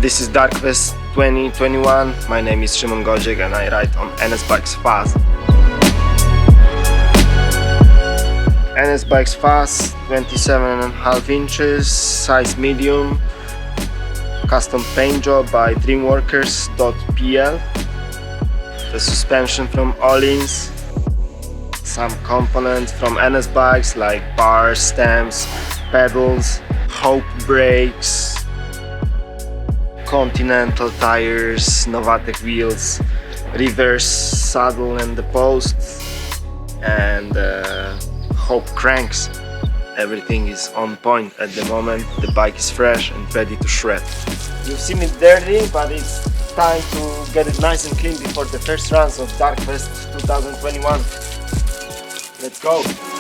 This is Darkfest 2021. My name is Szymon Godziek and I ride on NS Fuzz. NS Fuzz, 27.5 inches, size medium, custom paint job by dreamworkers.pl. The suspension from Allins, some components from NS bikes like bars, stems, pedals, Hope brakes, Continental tires, Novatek wheels, reverse saddle and the posts, and Hope cranks. Everything is on point at the moment. The bike is fresh and ready to shred. You've seen it dirty, but it's time to get it nice and clean before the first runs of Darkfest 2021. Let's go!